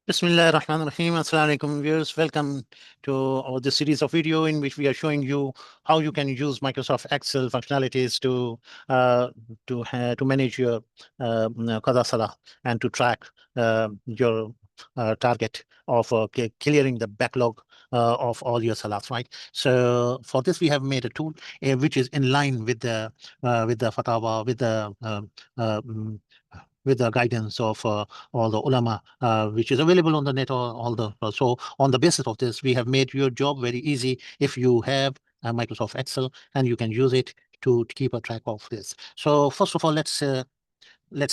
Bismillah ar-Rahman ar-Rahim. Assalamu alaikum viewers. Welcome to this series of video in which we are showing you how you can use Microsoft Excel functionalities to manage your qada salah and to track your target of clearing the backlog of all your salats, right? So for this we have made a tool which is in line with the fatwa, uh, mm, with the guidance of all the ulama, which is available on the net, or all the so on the basis of this, we have made your job very easy if you have Microsoft Excel and you can use it to keep a track of this. So first of all, let's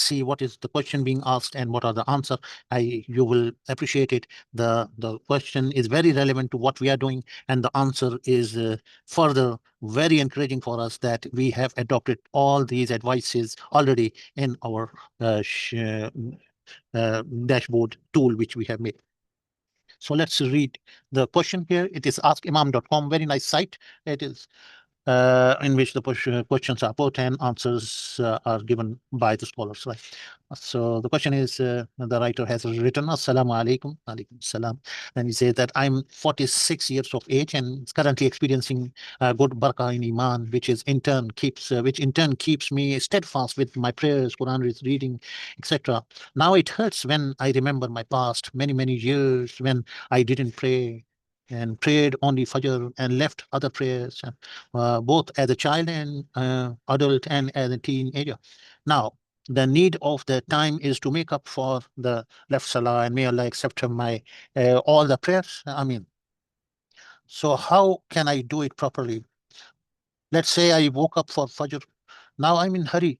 see what is the question being asked and what are the answer. You will appreciate it. The question is very relevant to what we are doing, and the answer is further very encouraging for us that we have adopted all these advices already in our dashboard tool which we have made. So let's read the question here. It is askimam.com, very nice site. It is in which the questions are put and answers are given by the scholars, right? So the question is, the writer has written, Assalamu alaikum, alaikum salam. And he says that I'm 46 years of age and currently experiencing good barakah in Iman, which in turn keeps me steadfast with my prayers, Quran reading, etc. Now it hurts when I remember my past, many years when I didn't pray and prayed only Fajr and left other prayers, both as a child and adult and as a teenager. Now, the need of the time is to make up for the left salah, and may Allah accept my all the prayers. I mean, so how can I do it properly? Let's say I woke up for Fajr. Now I'm in hurry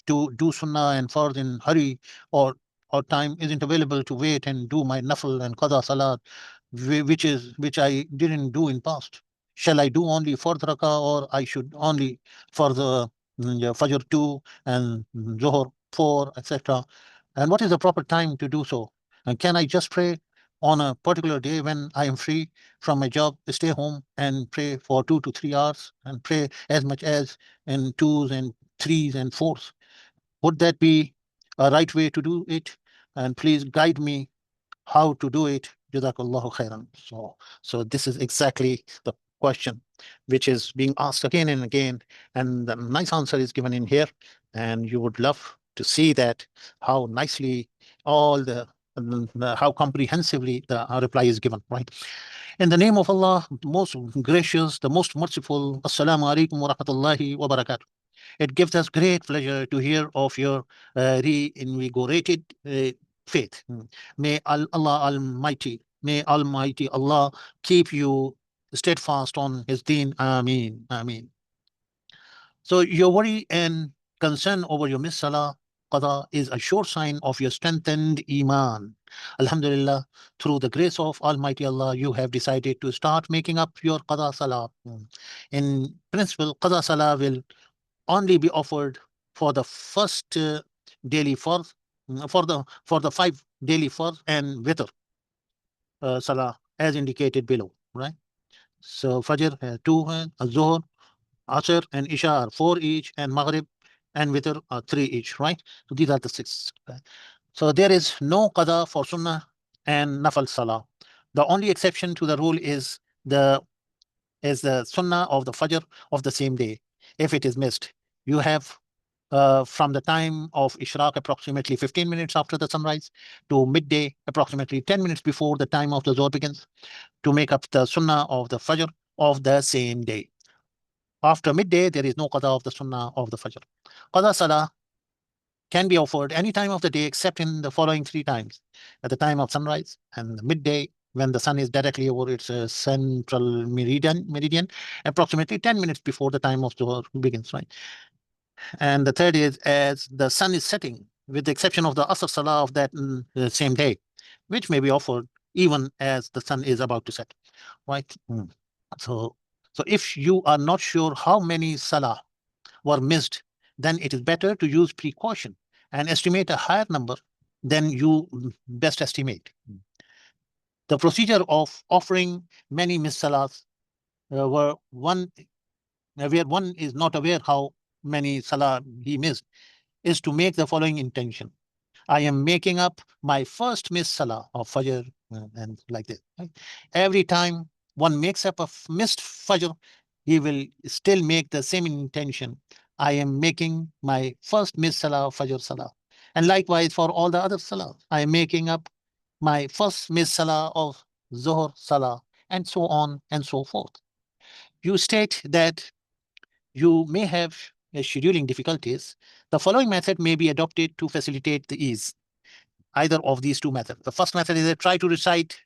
to do sunnah and fard in hurry, or time isn't available to wait and do my nafil and qada salat, which I didn't do in past. Shall I do only fard rakah, or I should only for the yeah, Fajr 2 and Zohar 4, etc. And what is the proper time to do so? And can I just pray on a particular day when I am free from my job, stay home and pray for 2 to 3 hours and pray as much as in twos and threes and fours? Would that be a right way to do it? And please guide me how to do it. Jazakallahu khairan. So this is exactly the question which is being asked again and again, and the nice answer is given in here. And you would love to see that how nicely all how comprehensively the reply is given, right? In the name of Allah, the most gracious, the most merciful. Assalamu alaikum wa rahmatullahi wa barakatuh. It gives us great pleasure to hear of your reinvigorated faith. May Almighty Allah keep you steadfast on His deen. Ameen. Ameen. So your worry and concern over your missed salah qada is a sure sign of your strengthened iman. Alhamdulillah, through the grace of Almighty Allah, you have decided to start making up your qada salah. In principle, qada salah will only be offered for the first daily fard, for the 5 daily fard and witr salah as indicated below, right? So Fajr 2, Zuhr, Asr and Isha are 4 each, and Maghrib and Witr are 3 each, right? So these are the 6. Right? So there is no qada for Sunnah and Nafal Salah. The only exception to the rule is the Sunnah of the Fajr of the same day. If it is missed, you have from the time of Ishraq, approximately 15 minutes after the sunrise, to midday, approximately 10 minutes before the time of the Zohar begins, to make up the Sunnah of the Fajr of the same day. After midday, there is no qada of the Sunnah of the Fajr. Qada Salah can be offered any time of the day except in the following 3 times: at the time of sunrise and the midday, when the sun is directly over its central meridian, approximately 10 minutes before the time of Zohar begins, right? And the third is as the sun is setting, with the exception of the Asr Salah of that same day, which may be offered even as the sun is about to set, right? So, so if you are not sure how many Salah were missed, then it is better to use precaution and estimate a higher number than you best estimate. The procedure of offering many missed Salahs where one is not aware how many Salah he missed, is to make the following intention. I am making up my first missed salah of Fajr and like that. Right? Every time one makes up a missed Fajr, he will still make the same intention. I am making my first missed salah of Fajr salah. And likewise for all the other salah, I am making up my first missed salah of Zohar salah, and so on and so forth. You state that you may have scheduling difficulties. The following method may be adopted to facilitate the ease. Either of these two methods. The first method is try to recite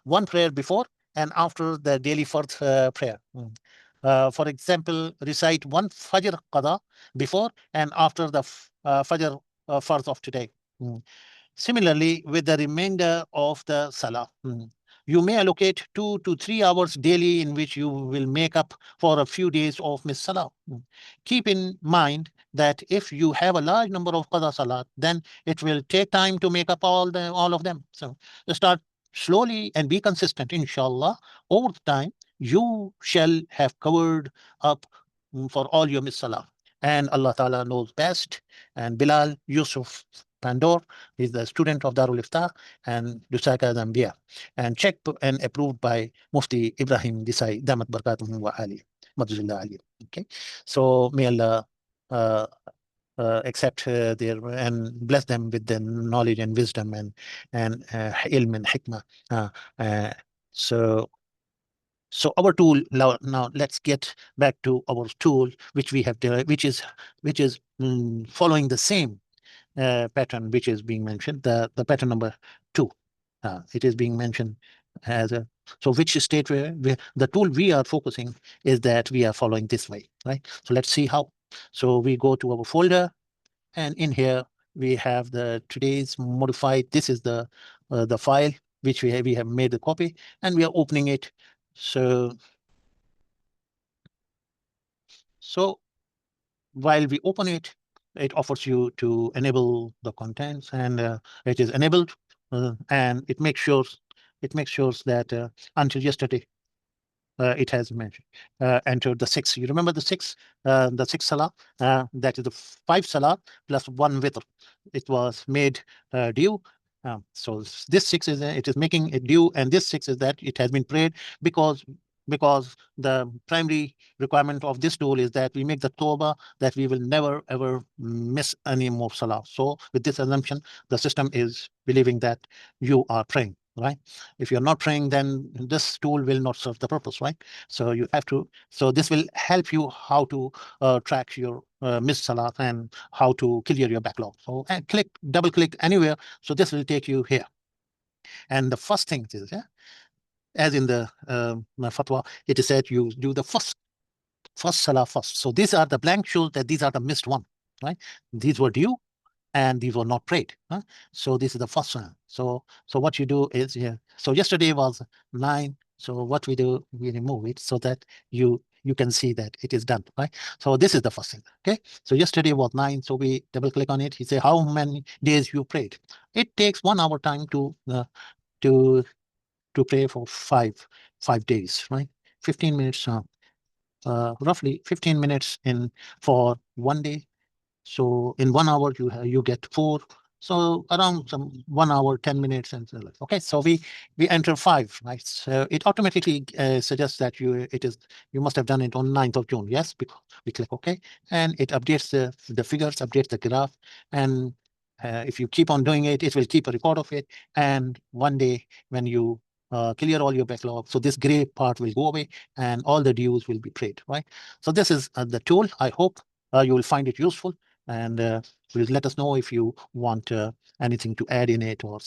one prayer before and after the daily fourth prayer. For example, recite one Fajr Qada before and after the Fajr Farz of today. Similarly, with the remainder of the Salah, you may allocate 2 to 3 hours daily in which you will make up for a few days of missed Salah. Keep in mind that if you have a large number of Qada Salat, then it will take time to make up all of them. So start slowly and be consistent. Inshallah, over time, you shall have covered up for all your missed Salah. And Allah Ta'ala knows best. And Bilal Yusuf Pandor is the student of Darul Iftar and Lusaka Zambia, and checked and approved by Mufti Ibrahim Desai, Damat Barakatuhu wa Ali, Madhullah Ali. Okay, so may Allah accept their and bless them with the knowledge and wisdom and ilm and hikmah. So our tool now let's get back to our tool which we have which is following the same pattern which is being mentioned, the pattern number 2. It is being mentioned as a, so which state where the tool we are focusing is that we are following this way, right? So let's see how. So we go to our folder, and in here we have the today's modified. This is the file which we have made the copy, and we are opening it. So while we open it, it offers you to enable the contents, and it is enabled, and it makes sure that until yesterday it has mentioned entered the 6. You remember the 6 salah, that is the 5 salah plus 1 witr. It was made due. So this 6 is it is making it due, and this 6 is that it has been prayed because the primary requirement of this tool is that we make the tawbah that we will never ever miss any more salah. So with this assumption, the system is believing that you are praying, right? If you're not praying, then this tool will not serve the purpose, right? So you have to, so this will help you how to track your missed salah and how to clear your backlog. So double click anywhere. So this will take you here. And the first thing is, as in the fatwa, it is said you do the first salah first. So these are the blank shows that these are the missed one, right? These were due and these were not prayed. So this is the first one. So what you do is, so yesterday was 9. So what we do, we remove it so that you can see that it is done, right? So this is the first thing. Okay, so yesterday was 9, so we double click on it. He say how many days you prayed. It takes 1 hour time to pray for 5 days, right? 15 minutes, roughly 15 minutes in for 1 day. So in 1 hour you get 4. So around some 1 hour 10 minutes and so like. Okay, so we enter 5, right? So it automatically suggests that you must have done it on 9th of June. Yes, because we click OK, and it updates the figures, updates the graph, and if you keep on doing it, it will keep a record of it. And one day when you clear all your backlog, so this gray part will go away and all the dues will be paid, right? So this is the tool. I hope you will find it useful, and please let us know if you want anything to add in it or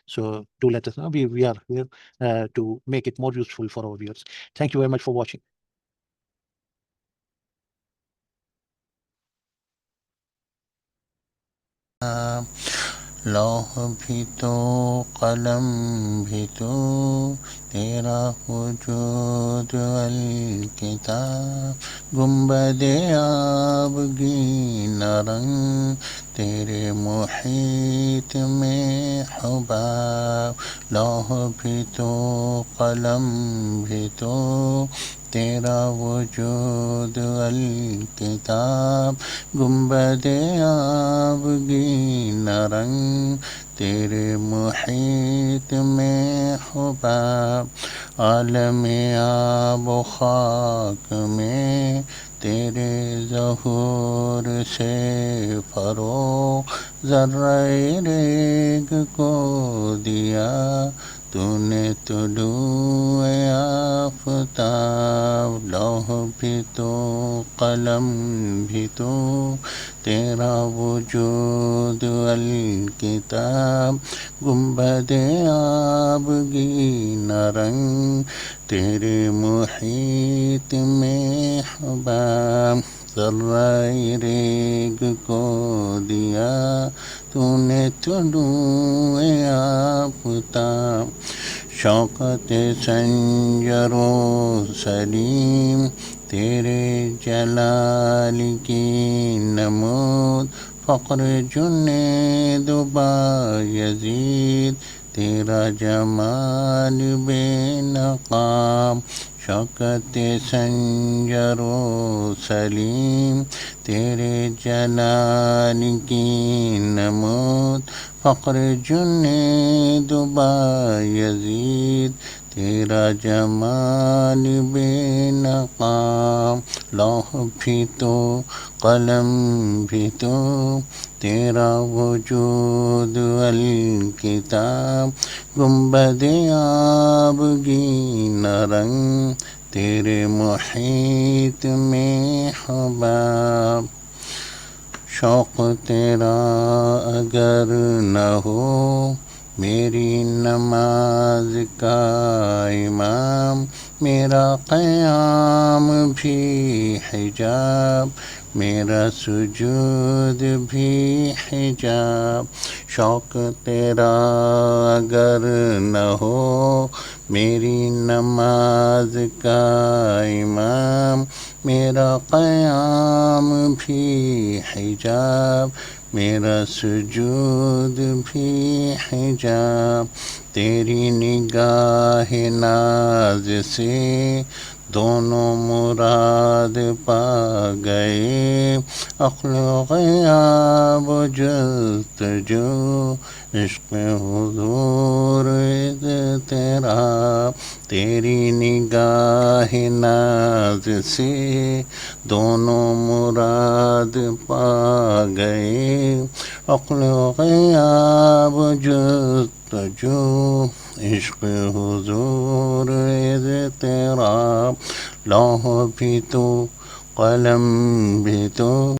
so do let us know. We are here to make it more useful for our viewers. Thank you very much for watching. लौह भी तो कलम भी तो तेरा वजूद अल किताब गुंबदे आबगी नरंग तेरे मुहीत में حباب لوح بھی تو قلم بھی تو تیرا وجود الکتاب گنبد آبگین رنگ تیرے محیط میں حباب عالم آب و خاک میں تیرے ظہور سے فروغ ذرہ ریگ کو دیا تو نے طلوع آفتاب لوح بھی تو قلم بھی تو تیرا وجود الکتاب گنبد آبگین رنگ تیرے محیط میں حباب ذرہ ریگ کو دیا تو نے طلوع آفتاب شوکت سنجر و سلیم تیرے جلال کی نمود فقر جنید و بایزید تیرا جمال بے نقاب شوکت سنجر و سلیم تیرے جلال کی نمود فقر جنید و بایزید تیرا جمال بے نقاب لوح بھی تو قلم بھی تو تیرا وجود الکتاب گنبد آبگین رنگ تیرے محیط میں حباب شوق تیرا اگر نہ ہو میری نماز کا امام میرا قیام بھی حجاب میرا سجود بھی حجاب شوق تیرا اگر نہ ہو میری نماز کا امام میرا قیام بھی حجاب میرا سجود بھی حجاب تیری نگاہ ناز سے دونوں مراد پا گئے عقل و غیاب و جستجو عشق حضور اضطراب تیری نگاہ ناز سے دونوں مراد پا گئے عقل و غیاب و جستجو عشق حضور اضطراب لوح بھی تو قلم بھی تو